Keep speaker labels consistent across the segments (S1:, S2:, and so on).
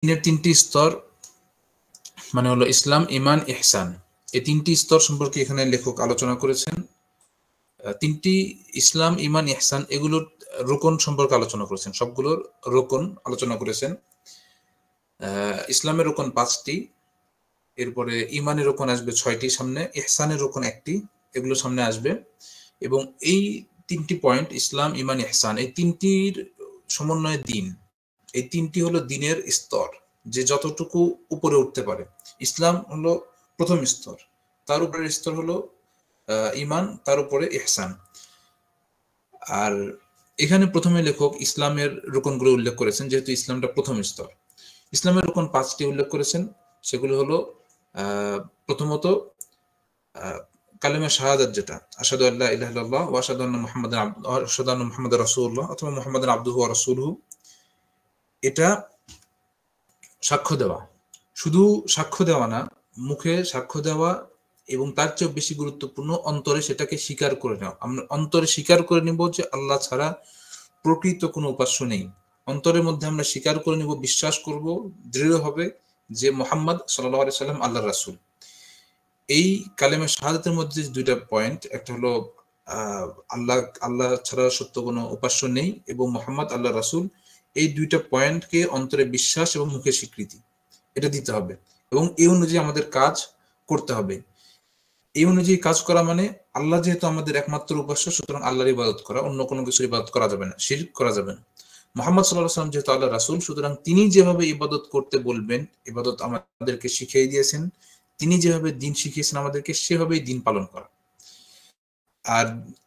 S1: দিনের তিনটি স্তর মানে হলো ইসলাম, ঈমান, ইহসান। এই তিনটি স্তর সম্পর্কে এখানে লেখক আলোচনা করেছেন। তিনটি ইসলাম, ঈমান, ইহসান এগুলোর রোকন সম্পর্কে আলোচনা করেছেন, সবগুলোর রোকন আলোচনা করেছেন। ইসলামের রোকন 5টি, এরপরে ঈমানের রোকন আসবে 6টি সামনে, ইহসানের রোকন 1টি, এগুলো সামনে আসবে। এবং এই 3টি পয়েন্ট ইসলাম, ঈমান, ইহসান এই তিনটির সমন্বয়ে দিন। এই তিনটি হলো দিনের স্তর, যে যতটুকু উপরে উঠতে পারে। ইসলাম হলো প্রথম স্তর, তার উপরের স্তর হলো ঈমান, তার উপরে ইহসান। আর এখানে প্রথমে লেখক ইসলামের রোকনগুলো উল্লেখ করেছেন, যেহেতু ইসলামটা প্রথম স্তর। ইসলামের রোকন 5টি উল্লেখ করেছেন, সেগুলো হলো প্রথমত কালেমা শাহাদাত, যেটা আশহাদু আল্লা ইলাহা ইল্লাল্লাহ ওয়া আশহাদু আন্না মুহাম্মাদার রাসূলুল্লাহ অথবা মুহাম্মাদান আবদুহু ওয়া রাসূলুহু, এটা সাক্ষ্য দেওয়া। শুধু সাক্ষ্য দেওয়া না, মুখে সাক্ষ্য দেওয়া, এবং তার চেয়ে বেশি গুরুত্বপূর্ণ অন্তরে সেটাকে স্বীকার করে নেওয়া। আমরা অন্তরে স্বীকার করে নিব যে আল্লাহ ছাড়া প্রকৃত কোনো উপাস্য নেই। অন্তরের মধ্যে আমরা স্বীকার করে নিব, বিশ্বাস করব দৃঢ় হবে যে মুহাম্মদ সাল্লাল্লাহু আলাইহি সাল্লাম আল্লাহর রাসূল। এই কালেমা শাহাদাতের মধ্যে দুইটা পয়েন্ট, একটা হলো আল্লাহ ছাড়া সত্য কোনো উপাস্য নেই এবং মুহাম্মদ আল্লাহর রাসূল। এই দুইটা পয়েন্টকে অন্তরে বিশ্বাস এবং মুখে স্বীকৃতি, এটা দিতে হবে এবং এই অনুযায়ী আমাদের কাজ করতে হবে। এই অনুযায়ী কাজ করা মানে আল্লাহ যেহেতু আমাদের একমাত্র উপাস্য, সুতরাং আল্লাহর ইবাদত করা, অন্য কোনো কিছুর ইবাদত করা যাবে না, শিরক করা যাবে না। মুহাম্মদ সাল্লাল্লাহু আলাইহি ওয়াসাল্লাম যেহেতু আল্লাহর রাসূল, সুতরাং তিনি যেভাবে ইবাদত করতে বলবেন, ইবাদত আমাদেরকে শিখিয়ে দিয়েছেন, তিনি যেভাবে দিন শিখিয়েছেন আমাদেরকে, সেভাবেই দিন পালন করা। আর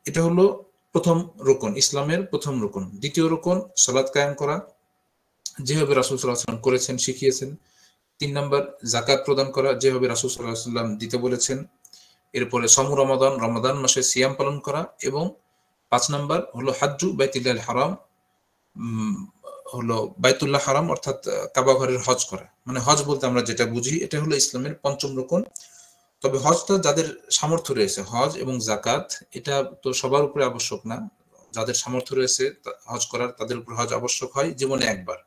S1: এটা হলো প্রথম রোকন, ইসলামের প্রথম রোকন। দ্বিতীয় রোকন সালাত কায়েম করা, যেভাবে রাসূল সাল্লাল্লাহু আলাইহি ওয়াসাল্লাম করেছেন, শিখিয়েছেন। 3 নাম্বার যাকাত প্রদান করা, যেভাবে রাসূল সাল্লাল্লাহু আলাইহি ওয়াসাল্লাম দিতে বলেছেন। এরপরে সমু রমাদান, রমাদান মাসে সিয়াম পালন করা। এবং 5 নাম্বার হলো হাজ্জু বাইতুল্লাহিল হারাম, হলো বাইতুল্লাহ হারাম অর্থাৎ কাবা ঘরের হজ করা। মানে হজ বলতে আমরা যেটা বুঝি, এটা হলো ইসলামের পঞ্চম রোকন। তবে হজটা যাদের সামর্থ্য রয়েছে, হজ এবং যাকাত এটা তো সবার উপরে আবশ্যক না। যাদের সামর্থ্য রয়েছে হজ করার, তাদের উপর হজ আবশ্যক হয় জীবনে একবার।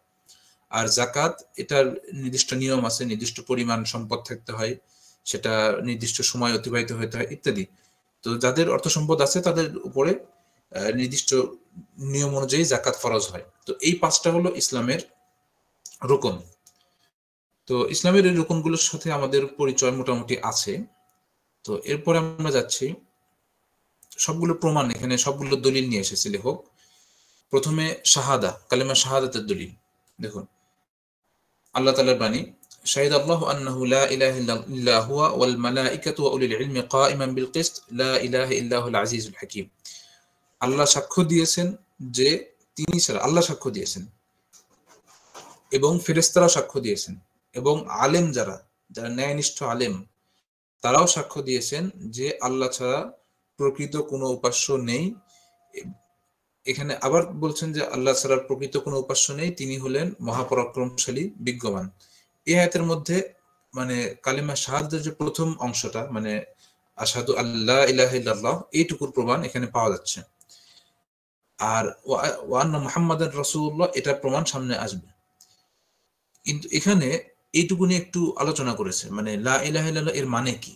S1: আর যাকাত, এটার নির্দিষ্ট নিয়ম আছে, নির্দিষ্ট পরিমাণ সম্পদ থাকতে হয়, সেটা নির্দিষ্ট সময় অতিবাহিত হতে হয় ইত্যাদি। তো যাদের অর্থ সম্পদ আছে তাদের উপরে নির্দিষ্ট নিয়ম অনুযায়ী যাকাত ফরজ হয়। তো এই 5টা হলো ইসলামের রোকন। তো ইসলামের এই রোকনগুলোর সাথে আমাদের পরিচয় মোটামুটি আছে। তো এরপরে আমরা যাচ্ছি, সবগুলো প্রমাণ এখানে, সবগুলো দলিল নিয়ে এসেছে লেখক। প্রথমে শাহাদা, কালেমা শাহাদাতের দলিল দেখুন। আল্লাহ তাআলার বাণী, শাহিদ আল্লাহু আন্নাহু লা ইলাহা ইল্লা হুয়া ওয়াল মালাইকাতু ওয়া উলিল ইলমি কাইমান বিল কিসত লা ইলাহা ইল্লা হুল আজিজুল হাকীম। আল্লাহ সাক্ষ্য দিয়েছেন যে তিনি ছাড়া, আল্লাহ সাক্ষ্য দিয়েছেন এবং ফেরেশতারা সাক্ষ্য দিয়েছেন এবং আলেম যারা ন্যায়নিষ্ঠ আলেম, তারাও সাক্ষ্য দিয়েছেন যে আল্লাহ ছাড়া প্রকৃত কোনো উপাস্য নেই। এখানে আবার বলছেন যে আল্লাহ ছাড়া প্রকৃত কোনো উপাস্য নেই, তিনি হলেন মহাপরাক্রমশালী, বিজ্ঞমান। এই আয়াতের মধ্যে মানে কালিমা শাহাদাতের যে প্রথম অংশটা, মানে আশহাদু আল্লা ইলাহা ইল্লাল্লাহ, এইটুকুর প্রমাণ এখানে পাওয়া যাচ্ছে। আর ওয়া আন্না মুহাম্মাদান রাসূলুল্লাহ, এটা প্রমাণ সামনে আসবে। কিন্তু এখানে এইটুকু নিয়ে একটু আলোচনা করেছে, মানে লা ইলাহা ইল্লাল্লাহ এর মানে কি।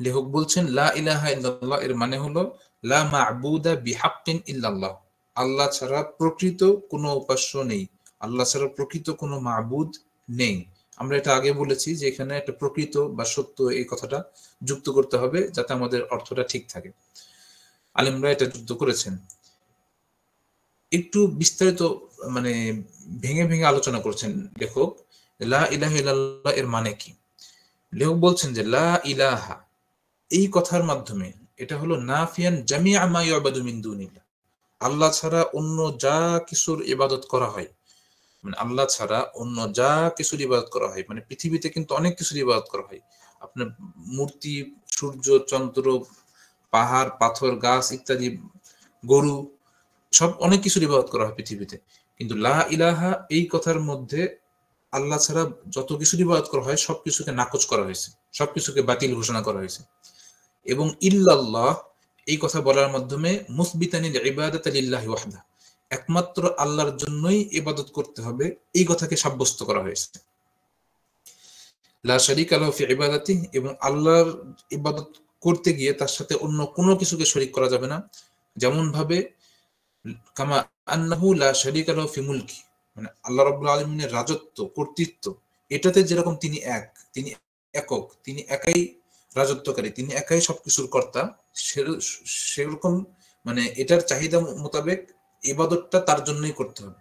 S1: লেখক বলছেন লা ইলাহা ইল্লাল্লাহ এর মানে হলো লা মা'বুদা বিহাক্কিন ইল্লাল্লাহ, আল্লাহ ছাড়া প্রকৃত কোনো উপাস্য নেই, আল্লাহ ছাড়া প্রকৃত কোনো মা'বুদ নেই। আমরা এটা আগে বলেছি যে এখানে একটা প্রকৃত বা সত্য এই কথাটা যুক্ত করতে হবে যাতে আমাদের অর্থটা ঠিক থাকে। আলেমরা এটা যুক্ত করেছেন। একটু বিস্তারিত মানে ভেঙে ভেঙে আলোচনা করছেন লেখক, লা ইলাহা ইল্লাল্লাহ এর মানে কি। লেখক বলছেন যে লা ইলাহা, এই কথার মাধ্যমে এটা হলো নাফিয়ান জামিআ মা ইউবাদু মিন দুনিল্লাহ, আল্লাহ ছাড়া অন্য যা কিছুর ইবাদত করা হয়, মানে আল্লাহ ছাড়া অন্য যা কিছুর ইবাদত করা হয়, মানে পৃথিবীতে কিন্তু অনেক কিছুর ইবাদত করা হয়। আপনার মূর্তি, সূর্য, চন্দ্র, পাহাড়, পাথর, গাছ ইত্যাদি, গরু, সব অনেক কিছুর ইবাদত করা হয় পৃথিবীতে। কিন্তু লা ইলাহা এই কথার মধ্যে আল্লাহ ছাড়া যত কিছুর ইবাদত করা হয় সবকিছুকে নাকচ করা হয়েছে, সবকিছুকে বাতিল ঘোষণা করা হয়েছে। এবং ইল্লাল্লাহ এই কথা বলার মাধ্যমে মুসবিতানিল ইবাদাতা লিল্লাহি ওয়াহদা, একমাত্র আল্লাহর জন্যই ইবাদত করতে হবে, এই কথাকে সাব্যস্ত করা হয়েছে। লা শারীকা লাহু ফি ইবাদাতিহি, এবং আল্লাহর ইবাদত করতে গিয়ে তার সাথে অন্য কোনো কিছুকে শরীক করা যাবে না। যেমন ভাবে কামা আন্নাহু লা শারীকা লাহু ফি মুলকি, মানে আল্লাহ রাব্বুল আলামিনের রাজত্ব, কর্তৃত্ব, এটাতে যেরকম তিনি এক, তিনি একক, তিনি একাই রাজত্বকারী, তিনি একাই সবকিছুর কর্তা, সেরকম মানে এটার চাহিদা মোতাবেক ইবাদতটা তার জন্যই করতে হবে।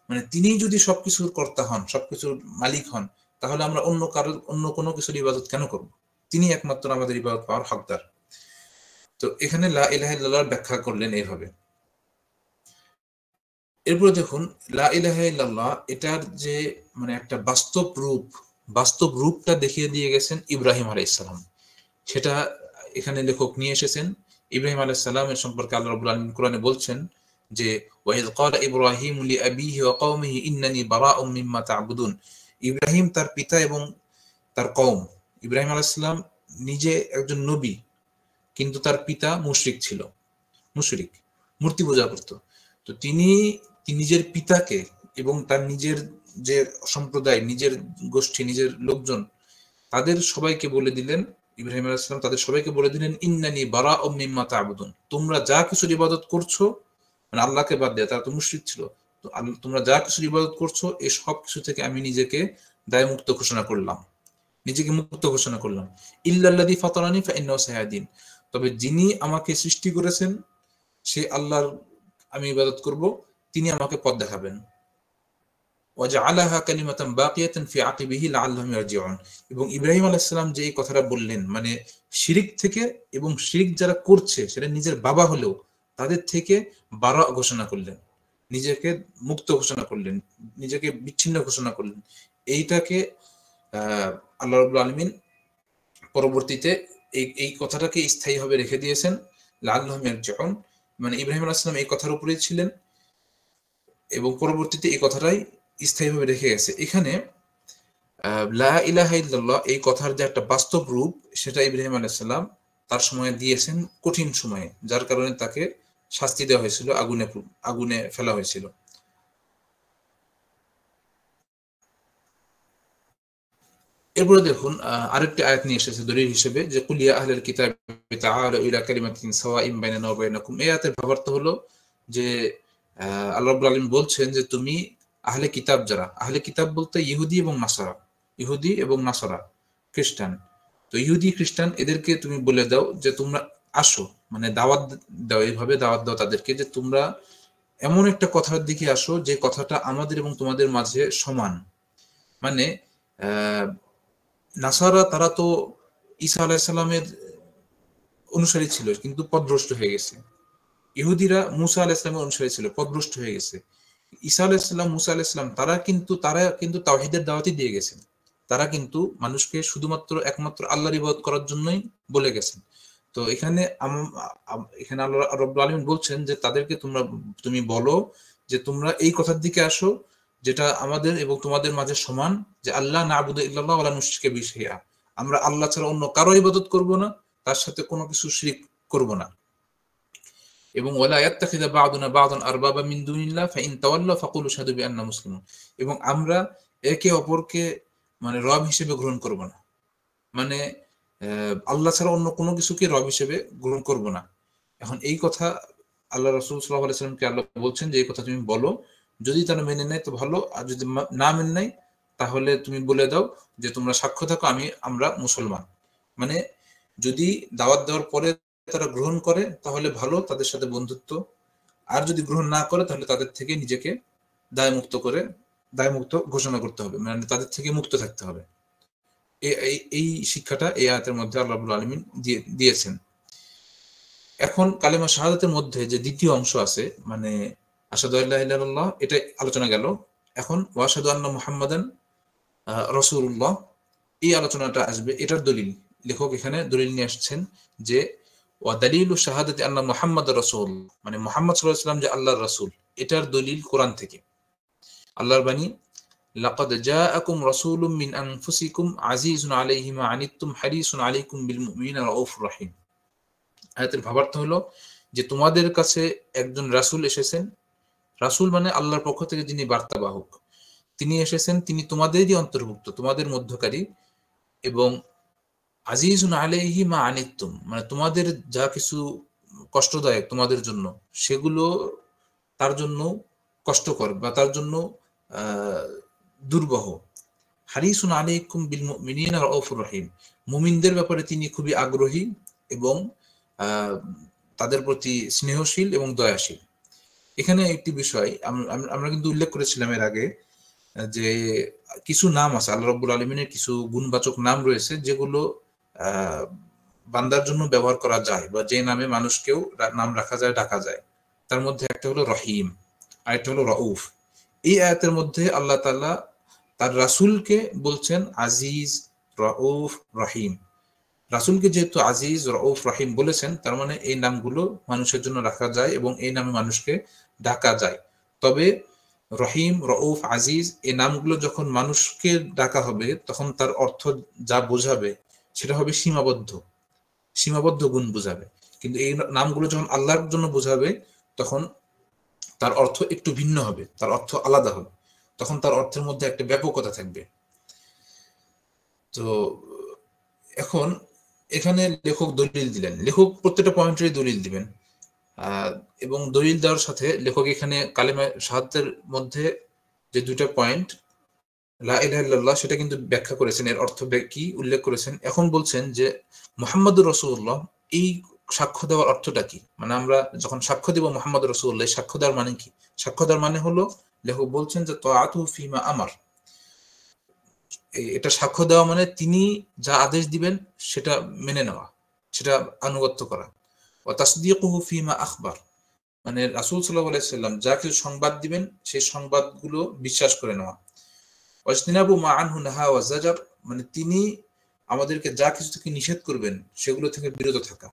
S1: মানে তিনি যদি সবকিছুর কর্তা হন, সবকিছুর মালিক হন, তাহলে আমরা অন্য কোনো কিছুর ইবাদত কেন করব? তিনি একমাত্র আমাদের ইবাদত পাওয়ার হকদার। তো এখানে লা ইলাহা ইল্লাল্লাহর ব্যাখ্যা করলেন এইভাবে। এরপরে দেখুন, লা ইলাহা ইল্লাল্লাহ এটার যে মানে একটা বাস্তব রূপটা দেখিয়ে দিয়ে গেছেন ইব্রাহিম আলাইহিস সালাম। সেটা এখানে লেখক নিয়ে এসেছেন। ইব্রাহিম আলাইহিস সালামের সম্পর্কে আল্লাহ রাব্বুল আলামিন কোরআনে বলছেন যে ওয়াইদ ক্বালা ইব্রাহিমু লিআবিহি ওয়া কওমিহি ইন্নানী বারাউম মিম্মা তা'বুদুন। ইব্রাহিম তার পিতা এবং তার কওম, ইব্রাহিম আলাইহিস সালাম নিজে একজন নবী, কিন্তু তার পিতা মুশরিক, মূর্তি পূজা করত। তো তিনি নিজের পিতাকে এবং তার নিজের যে সম্প্রদায়, নিজের গোষ্ঠী, নিজের লোকজন, তাদের সবাইকে বলে দিলেন, ইব্রাহিম আলাইহিস সালাম তাদের সবাইকে বলে দিলেন ইন্নানী বারাউম মিম্মা তা'বুদুন, তোমরা যা কিছু ইবাদত করছো, মানে আল্লাহকে বাদ দিয়ে, তারা তো মুশরিক ছিল, তো তোমরা যা কিছু ইবাদত করছো এই সব কিছু থেকে আমি নিজেকে দায়মুক্ত ঘোষণা করলাম, নিজেকে মুক্ত ঘোষণা করলাম। ইল্লাল্লাযী ফাতারানি ফাইন্নাহু সায়াহদিন, তবে যিনি আমাকে সৃষ্টি করেছেন সে আল্লাহর আমি ইবাদত করব, তিনি আমাকে পথ দেখাবেন। ওয়াজআলাহা কালিমাতান বাকিয়াতান ফি আকিবিহি লাআল্লাহুম ইয়ারজিউন, এবং ইব্রাহিম আলাইহিস সালাম যে এই কথাটা বললেন, মানে শিরিক থেকে, এবং শিরিক যারা করছে সেটা নিজের বাবা হলেও তাদের থেকে বারা ঘোষণা করলেন, নিজেকে মুক্ত ঘোষণা করলেন, নিজেকে বিচ্ছিন্ন ঘোষণা করলেন। এইটাকে আল্লাহ রাব্বুল আলামিন পরবর্তীতে এই কথাটাকে স্থায়ীভাবে রেখে দিয়েছেন, লাআল্লাহুম ইয়ারজিউন, মানে ইব্রাহিম আলাইহিস সালাম এই কথার উপরেই ছিলেন এবং পরবর্তীতে এই কথাটাই স্থায়ীভাবে রেখে গেছে। এখানে লা ইলাহা ইল্লাল্লাহ এই কথার যে একটা বাস্তব রূপ, সেটা ইব্রাহিম আলাইহিস সালাম তার সময়ে দিয়েছেন, কঠিন সময়ে, যার কারণে তাকে শাস্তি দেওয়া হয়েছিল, আগুনে ফেলা হয়েছিল। এরপরে দেখুন আরেকটি আয়াত নিয়ে এসেছে দলিল হিসেবে, যে কুল ইয়া আহলাল কিতাবি তাআলু ইলা কালিমাতিন সাওয়াইন বাইনানা ওয়া বাইনাকুম। এই আয়াতের ভাবার্থ হলো যে আল্লাহ রাব্বুল আলামিন বলছেন যে তুমি আহলে কিতাব, যারা আহলে কিতাব বলতে ইহুদি এবং নাসারা, খ্রিস্টান, তো ইহুদি খ্রিস্টান এদেরকে তুমি বলে দাও যে তোমরা আসো, মানে দাওয়াত দাও, এইভাবে দাওয়াত দাও তাদেরকে যে তোমরা এমন একটা কথার দিকে আসো যে কথাটা আমাদের এবং তোমাদের মাঝে সমান। মানে আহ নাসারা তারা তো ঈসা আলাইহিস সালামের অনুসারী ছিল কিন্তু পথভ্রষ্ট হয়ে গেছে, ইহুদিরা মুসা আলাইহিস সালামের অনুসারী ছিল, পথভ্রষ্ট হয়ে গেছে। ঈসা আলাইহিস সালাম, মুসা আলাইহিস সালাম তারা কিন্তু তাওহীদের দাওয়াতই দিয়ে গেছেন, তারা কিন্তু মানুষকে শুধুমাত্র একমাত্র আল্লাহর ইবাদত করার জন্যই বলে গেছেন। তো এখানে আল্লাহ রাব্বুল আলামিন বলছেন যে তাদেরকে তুমি বলো যে তোমরা এই কথার দিকে আসো যেটা আমাদের এবং তোমাদের মাঝে সমান, যে আল্লাহ না'বুদু ইল্লাল্লাহ ওয়া লা নুশরিকা বিহি শাইআ, আমরা আল্লাহ ছাড়া অন্য কারো ইবাদত করব না, তার সাথে কোনো কিছু শিরক করব না। এবং ওয়ালা ইয়াত্তাখিযা বা'দুনা বা'দান আরবাবা মিন দুনিল্লাহ ফাইন তাওয়াল্লাউ ফাকুলু আশহাদু বিআন্না মুসলিমুন, এবং আমরা একে অপরকে মানে রব হিসেবে গ্রহণ করব না, মানে আল্লাহ ছাড়া অন্য কোনো কিছুকে রব হিসেবে গ্রহণ করব না। এখন এই কথা আল্লাহ রাসূল সাল্লাল্লাহু আলাইহি ওয়াসাল্লামকে আল্লাহ বলছেন যে এই কথা তুমি বলো, যদি তারা মেনে নেয় তো ভালো, আর যদি না মেনে নেয় তাহলে তুমি বলে দাও যে তোমরা সাক্ষ্য থাকো আমরা মুসলমান। মানে যদি দাওয়াত দেওয়ার পরে তারা গ্রহণ করে তাহলে ভালো, তাদের সাথে বন্ধুত্ব, আর যদি গ্রহণ না করে তাহলে তাদের থেকে নিজেকে দায়মুক্ত ঘোষণা করতে হবে, মানে তাদের থেকে মুক্ত থাকতে হবে। এই শিক্ষাটা এই আয়াতের মধ্যে আল্লাহ রাব্বুল আলামিন দিয়েছেন। এখন কালেমা শাহাদাতের মধ্যে যে দ্বিতীয় অংশ আছে, মানে আশহাদু আল্লা ইলাহা ইল্লাল্লাহ, এটা আলোচনা গেল। এখন ওয়া আশহাদু আন্না মুহাম্মাদান রাসূলুল্লাহ, এই আলোচনাটা আসবে। এটার দলিল লেখক এখানে দলিল নিয়ে আসছেন যে ওয়া দালিলু শাহাদাতি আন্না মুহাম্মাদার রাসূল, মানে মুহাম্মদ সাল্লাল্লাহু আলাইহি ওয়াসাল্লাম যে আল্লাহর রাসূল, এটার দলিল কোরআন থেকে। আল্লাহর বাণী, লাকাদ জাআকুম রাসূলুম মিন আনফুসিকুম আজিজুন আলাইহি মা আনিতুম হারিসুন আলাইকুম বিল মুমিনিনা রাউফুর রাহিম। আয়াতের ভাবার্থ হলো যে তোমাদের কাছে একজন রাসূল এসেছেন, রাসূল মানে আল্লাহর পক্ষ থেকে যিনি বার্তাবাহক, তিনি এসেছেন, তিনি তোমাদেরই অন্তর্ভুক্ত, তোমাদের মধ্যকারী, এবং আজিজুন আলাইহি মা আনিতুম, মানে তোমাদের যা কিছু কষ্টদায়ক তোমাদের জন্য, সেগুলো তার জন্য কষ্টকর বা তার জন্য দুর্বহ। হারিসুন আলাইকুম বিল মুমিনিনা রাউফুর রহিম, মুমিনদের ব্যাপারে তিনি খুবই আগ্রহী এবং তাদের প্রতি স্নেহশীল এবং দয়াশীল। এখানে একটি বিষয় আমরা কিন্তু উল্লেখ করেছিলাম এর আগে, যে কিছু নাম আছে, আল্লাহ রাব্বুল আলামিনের কিছু গুণবাচক নাম রয়েছে যেগুলো বান্দার জন্য ব্যবহার করা যায়, বা যে নামে মানুষকেও নাম রাখা যায়, ডাকা যায়। তার মধ্যে একটা হলো রহিম, আর একটা হলো রউফ। এই আয়াতের মধ্যে আল্লাহ তাআলা তার রাসূলকে বলছেন আজিজ, রউফ, রহিম। রাসূলকে যেহেতু আজিজ, রউফ, রহিম বলেছেন, তার মানে এই নামগুলো মানুষের জন্য রাখা যায় এবং এই নামে মানুষকে ডাকা যায়। তবে রহিম, রউফ, আজিজ এই নামগুলো যখন মানুষকে ডাকা হবে, তখন তার অর্থ যা বোঝাবে সেটা হবে সীমাবদ্ধ গুণ বোঝাবে। কিন্তু এই নামগুলো যখন আল্লাহর জন্য বোঝাবে, তখন তার অর্থ একটু ভিন্ন হবে, তার অর্থ আলাদা হবে, তখন তার অর্থের মধ্যে একটা ব্যাপকতা থাকবে। তো এখন এখানে লেখক দলিল দিলেন, লেখক প্রত্যেকটা পয়েন্টেরই দলিল দিবেন, এবং দলিল দেওয়ার সাথে লেখক এখানে কালেমা শাহাদাতের মধ্যে যে দুইটা পয়েন্ট লা ইলাহা ইল্লাল্লাহ, সেটা কিন্তু ব্যাখ্যা করেছেন, এর অর্থ কি উল্লেখ করেছেন। এখন বলছেন যে মুহাম্মদুর রাসূলুল্লাহ, এই সাক্ষ্য দেওয়ার অর্থটা কি? মানে আমরা যখন সাক্ষ্য দিব মুহাম্মদ রাসূলুল্লাহ, সাক্ষ্য দেওয়ার মানে কি? সাক্ষ্য দেওয়ার মানে হলো, লেখক বলছেন যে তাআতুহু ফিমা আমার, এটা সাক্ষ্য দেওয়া মানে তিনি যা আদেশ দিবেন সেটা মেনে নেওয়া, সেটা আনুগত্য করা। ওয়া তাসদীকুহু ফিমা আখবার, মানে রাসূল সাল্লাল্লাহু আলাইহি সাল্লাম যা কিছু সংবাদ দিবেন সেই সংবাদগুলো বিশ্বাস করে নেওয়া। ওয়াজতিনাবু মা আনহু নাহা ওয়া যাজার, মানে তিনি আমাদেরকে যা কিছু থেকে নিষেধ করবেন সেগুলো থেকে বিরত থাকা।